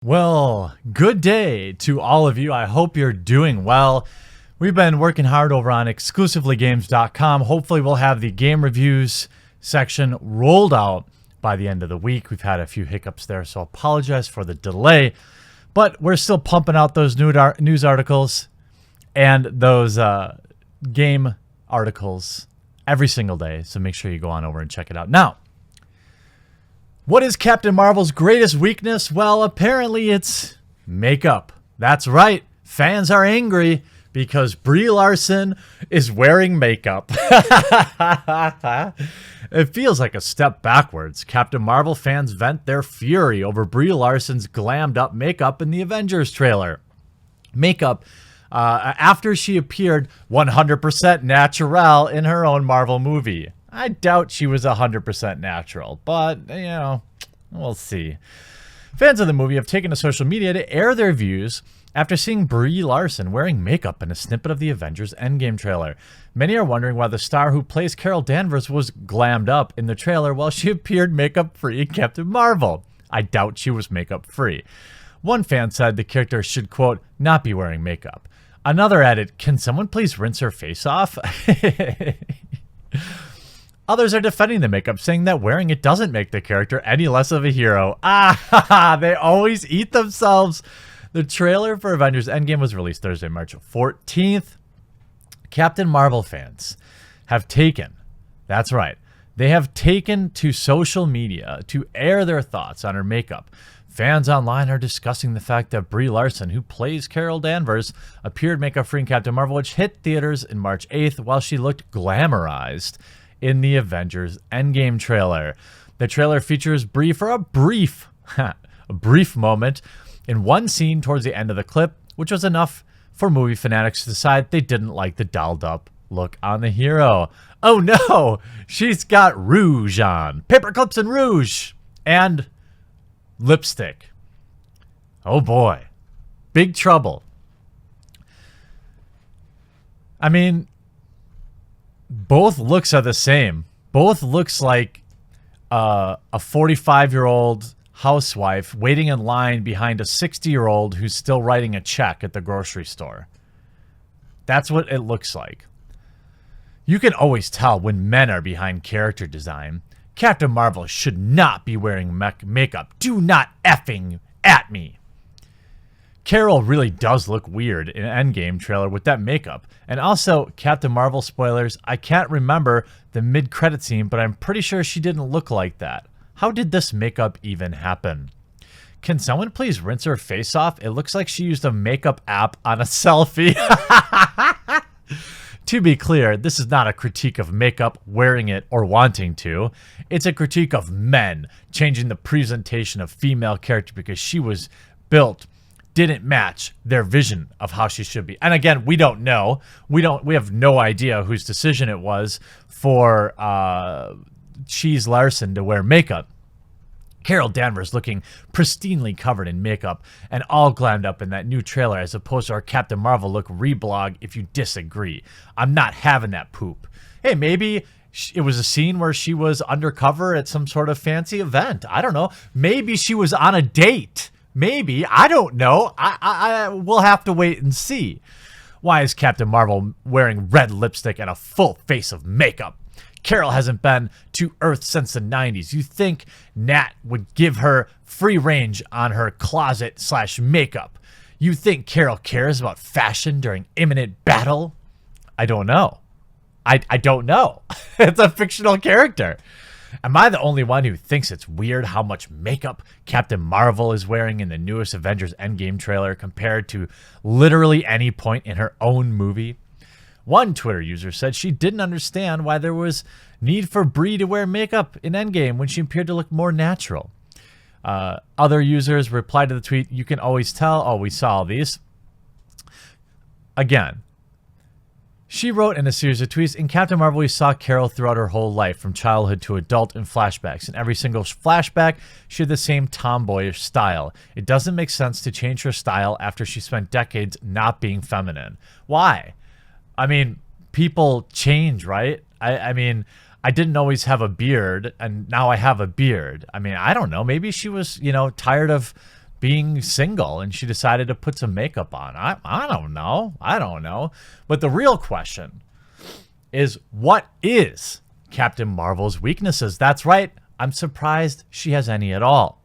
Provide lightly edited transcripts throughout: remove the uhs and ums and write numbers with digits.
Well, good day to all of you. I hope you're doing well. We've been working hard over on exclusivelygames.com. Hopefully, we'll have the game reviews section rolled out by the end of the week. We've had a few hiccups there, so apologize for the delay. But we're still pumping out those news articles and those game articles every single day. So make sure you go on over and check it out. Now, what is Captain Marvel's greatest weakness? Well, apparently it's makeup. That's right. Fans are angry because Brie Larson is wearing makeup. It feels like a step backwards. Captain Marvel fans vent their fury over Brie Larson's glammed up makeup in the Avengers trailer. Makeup after she appeared 100% natural in her own Marvel movie. I doubt she was 100% natural, but, you know, we'll see. Fans of the movie have taken to social media to air their views after seeing Brie Larson wearing makeup in a snippet of the Avengers Endgame trailer. Many are wondering why the star who plays Carol Danvers was glammed up in the trailer while she appeared makeup-free in Captain Marvel. I doubt she was makeup-free. One fan said the character should, quote, not be wearing makeup. Another added, can someone please rinse her face off? Others are defending the makeup, saying that wearing it doesn't make the character any less of a hero. They always eat themselves. The trailer for Avengers Endgame was released Thursday, March 14th. Captain Marvel fans have taken, that's right, they have taken to social media to air their thoughts on her makeup. Fans online are discussing the fact that Brie Larson, who plays Carol Danvers, appeared makeup-free in Captain Marvel, which hit theaters in March 8th while she looked glamorized in the Avengers Endgame trailer. The trailer features Brie for a brief moment in one scene towards the end of the clip, which was enough for movie fanatics to decide they didn't like the dolled up look on the hero. Oh no, she's got rouge on. Paper clips and rouge. And lipstick. Oh boy. Big trouble. I mean, both looks are the same. Both looks like a 45-year-old housewife waiting in line behind a 60-year-old who's still writing a check at the grocery store. That's what it looks like. You can always tell when men are behind character design. Captain Marvel should not be wearing makeup. Do not effing at me. Carol really does look weird in an Endgame trailer with that makeup. And also, Captain Marvel spoilers, I can't remember the mid-credit scene, but I'm pretty sure she didn't look like that. How did this makeup even happen? Can someone please rinse her face off? It looks like she used a makeup app on a selfie. To be clear, this is not a critique of makeup, wearing it, or wanting to. It's a critique of men changing the presentation of female character because she was built, didn't match their vision of how she should be. And again, we don't know. We have no idea whose decision it was for Cheese Larson to wear makeup. Carol Danvers looking pristinely covered in makeup and all glammed up in that new trailer as opposed to our Captain Marvel look. Reblog if you disagree. I'm not having that poop. Hey, maybe it was a scene where she was undercover at some sort of fancy event. I don't know. Maybe she was on a date. Maybe. I don't know. We'll have to wait and see. Why is Captain Marvel wearing red lipstick and a full face of makeup? Carol hasn't been to Earth since the 90s. You think Nat would give her free range on her closet/makeup? You think Carol cares about fashion during imminent battle? I don't know. I don't know. It's a fictional character. Am I the only one who thinks it's weird how much makeup Captain Marvel is wearing in the newest Avengers Endgame trailer compared to literally any point in her own movie? One Twitter user said she didn't understand why there was need for Brie to wear makeup in Endgame when she appeared to look more natural. Other users replied to the tweet, you can always tell. Oh, we saw all these. Again, she wrote in a series of tweets, in Captain Marvel, we saw Carol throughout her whole life, from childhood to adult in flashbacks. In every single flashback, she had the same tomboyish style. It doesn't make sense to change her style after she spent decades not being feminine. Why? I mean, people change, right? I mean, I didn't always have a beard, and now I have a beard. I mean, I don't know. Maybe she was, tired of being single and she decided to put some makeup on. I don't know. I don't know. But the real question is, what is Captain Marvel's weaknesses? That's right. I'm surprised she has any at all.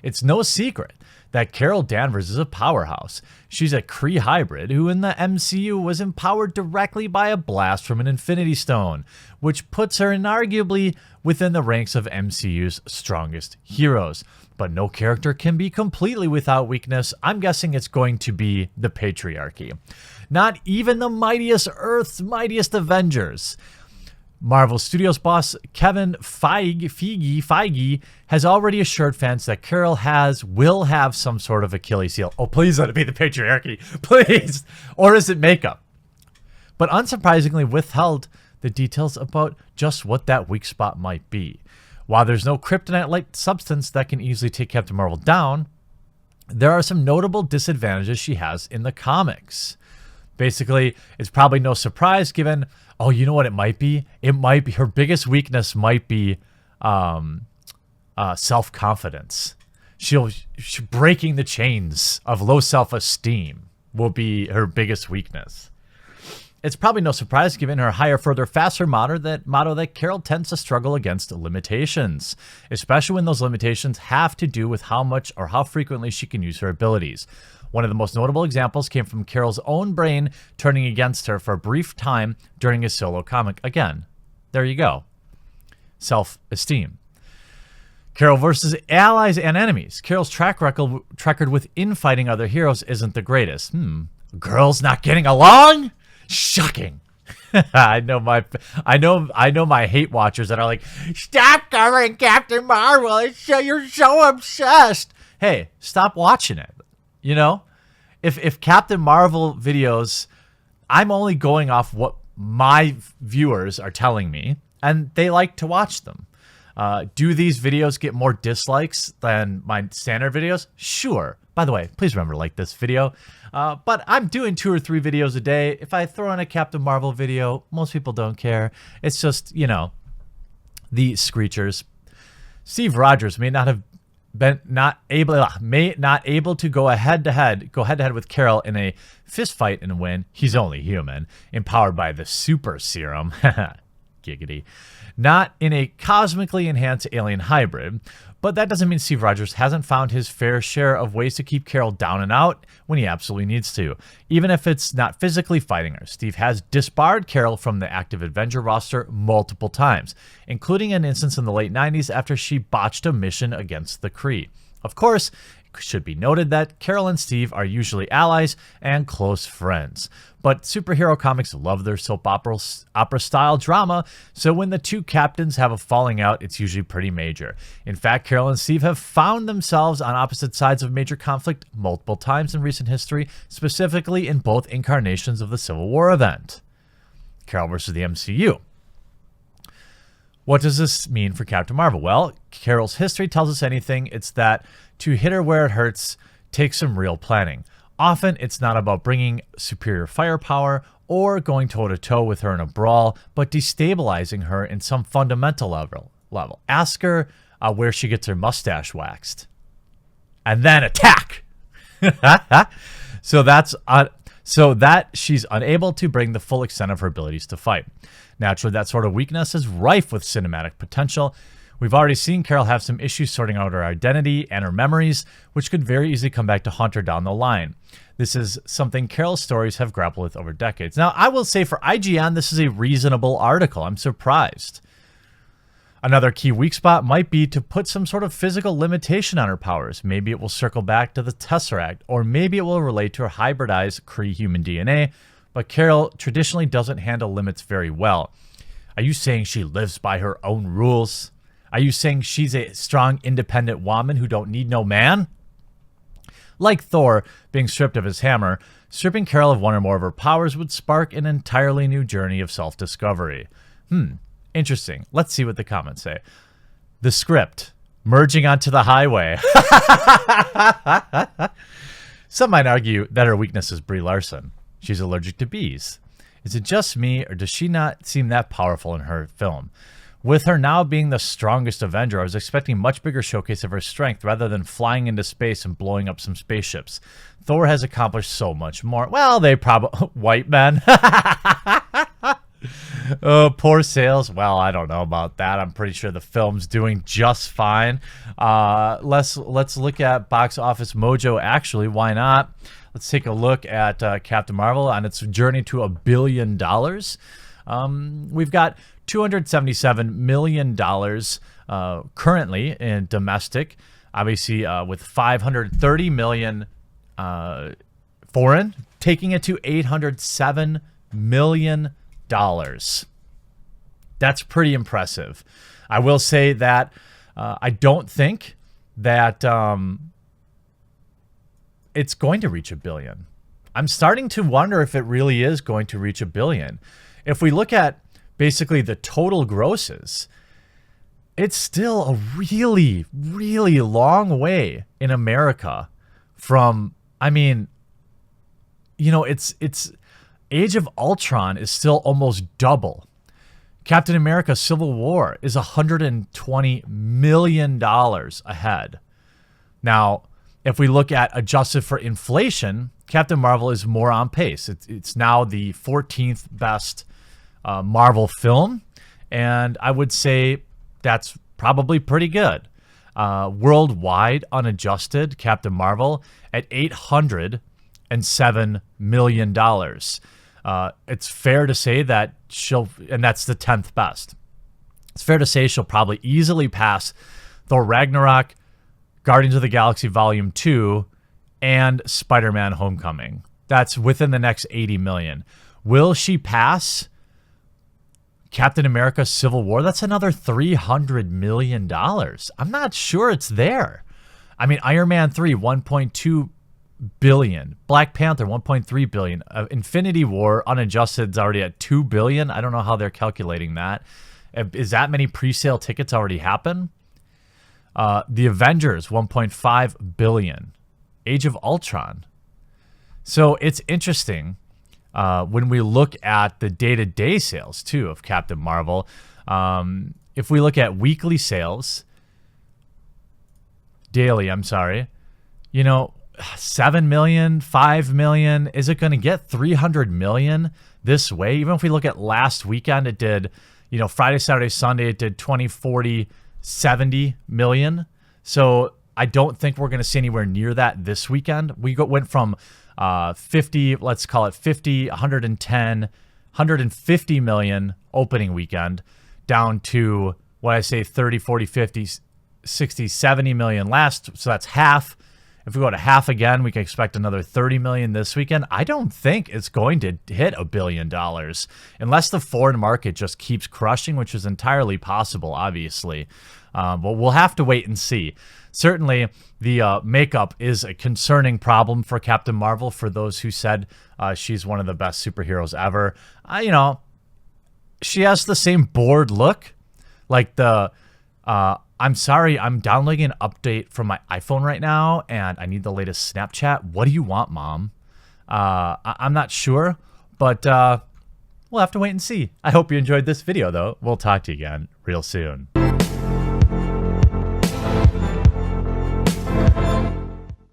It's no secret that Carol Danvers is a powerhouse. She's a Kree hybrid who in the MCU was empowered directly by a blast from an Infinity Stone, which puts her inarguably within the ranks of MCU's strongest heroes. But no character can be completely without weakness. I'm guessing it's going to be the patriarchy. Not even the mightiest Earth's mightiest Avengers. Marvel Studios boss Kevin Feige has already assured fans that Carol will have some sort of Achilles heel. Oh, please let it be the patriarchy. Please. Or is it makeup? But unsurprisingly withheld the details about just what that weak spot might be. While there's no kryptonite-like substance that can easily take Captain Marvel down, there are some notable disadvantages she has in the comics. Basically, it's probably no surprise given, oh, you know what it might be? It might be, her biggest weakness might be self-confidence. She'll breaking the chains of low self-esteem will be her biggest weakness. It's probably no surprise given her higher, further, faster motto that Carol tends to struggle against limitations, especially when those limitations have to do with how much or how frequently she can use her abilities. One of the most notable examples came from Carol's own brain turning against her for a brief time during a solo comic. Again, there you go. Self-esteem. Carol versus allies and enemies. Carol's track record with infighting other heroes isn't the greatest. Girls not getting along? Shocking. I know my hate watchers that are like, stop covering Captain Marvel. You're so obsessed. Hey, stop watching it. You know, if Captain Marvel videos, I'm only going off what my viewers are telling me, and they like to watch them. Do these videos get more dislikes than my standard videos? Sure. By the way, please remember to like this video. But I'm doing 2 or 3 videos a day. If I throw in a Captain Marvel video, most people don't care. It's just, you know, the screechers. Steve Rogers may not able to go head to head with Carol in a fist fight and win. He's only human, empowered by the super serum. Giggity. Not in a cosmically enhanced alien hybrid, but that doesn't mean Steve Rogers hasn't found his fair share of ways to keep Carol down and out when he absolutely needs to. Even if it's not physically fighting her, Steve has disbarred Carol from the active Avenger roster multiple times, including an instance in the late 90s after she botched a mission against the Kree. Of course, it should be noted that Carol and Steve are usually allies and close friends. But superhero comics love their soap opera-style drama, so when the two captains have a falling out, it's usually pretty major. In fact, Carol and Steve have found themselves on opposite sides of major conflict multiple times in recent history, specifically in both incarnations of the Civil War event. Carol versus the MCU. What does this mean for Captain Marvel? Well, Carol's history tells us anything. It's that to hit her where it hurts takes some real planning. Often, it's not about bringing superior firepower or going toe-to-toe with her in a brawl, but destabilizing her in some fundamental level. Ask her where she gets her mustache waxed. And then attack! So that she's unable to bring the full extent of her abilities to fight. Naturally, that sort of weakness is rife with cinematic potential. We've already seen Carol have some issues sorting out her identity and her memories, which could very easily come back to haunt her down the line. This is something Carol's stories have grappled with over decades. Now, I will say for IGN, this is a reasonable article. I'm surprised. Another key weak spot might be to put some sort of physical limitation on her powers. Maybe it will circle back to the Tesseract, or maybe it will relate to her hybridized Kree human DNA, but Carol traditionally doesn't handle limits very well. Are you saying she lives by her own rules? Are you saying she's a strong, independent woman who don't need no man? Like Thor being stripped of his hammer, stripping Carol of one or more of her powers would spark an entirely new journey of self-discovery. Interesting. Let's see what the comments say. The script. Merging onto the highway. Some might argue that her weakness is Brie Larson. She's allergic to bees. Is it just me, or does she not seem that powerful in her film? With her now being the strongest Avenger, I was expecting much bigger showcase of her strength rather than flying into space and blowing up some spaceships. Thor has accomplished so much more. Well, they probably... White men. Oh, poor sales. Well, I don't know about that. I'm pretty sure the film's doing just fine. Let's look at Box Office Mojo, actually. Why not? Let's take a look at Captain Marvel on its journey to $1 billion. We've got $277 million currently in domestic, obviously with $530 million foreign, taking it to $807 million. That's pretty impressive. I will say that I don't think that it's going to reach $1 billion. I'm starting to wonder if it really is going to reach $1 billion. If we look at basically the total grosses, it's still a really, really long way in America from, I mean, you know, it's Age of Ultron is still almost double. Captain America Civil War is $120 million ahead. Now, if we look at adjusted for inflation, Captain Marvel is more on pace. It's now the 14th best Marvel film, and I would say that's probably pretty good. Worldwide, unadjusted, Captain Marvel at $807 million. It's fair to say that and that's the 10th best. It's fair to say she'll probably easily pass Thor Ragnarok, Guardians of the Galaxy Volume 2, and Spider-Man Homecoming. That's within the next 80 million. Will she pass Captain America Civil War? That's another $300 million. I'm not sure it's there. I mean, Iron Man 3, 1.2 billion. Black Panther, 1.3 billion. Infinity War, unadjusted, is already at 2 billion. I don't know how they're calculating that. Is that many pre-sale tickets already happen? The Avengers, 1.5 billion. Age of Ultron. So it's interesting when we look at the day-to-day sales, too, of Captain Marvel. If we look at weekly sales, daily, I'm sorry, you know, 7 million, 5 million. Is it going to get 300 million this way? Even if we look at last weekend, it did, you know, Friday, Saturday, Sunday, it did 20, 40, 70 million. So I don't think we're going to see anywhere near that this weekend. We went from 50, let's call it 50, 110, 150 million opening weekend down to what I say 30, 40, 50, 60, 70 million last. So that's half. If we go to half again, we can expect another 30 million this weekend. I don't think it's going to hit $1 billion unless the foreign market just keeps crushing, which is entirely possible, obviously. But we'll have to wait and see. Certainly, the makeup is a concerning problem for Captain Marvel. For those who said she's one of the best superheroes ever, you know, she has the same bored look, like the. I'm sorry, I'm downloading an update from my iPhone right now, and I need the latest Snapchat. What do you want, Mom? I'm not sure, but we'll have to wait and see. I hope you enjoyed this video, though. We'll talk to you again real soon.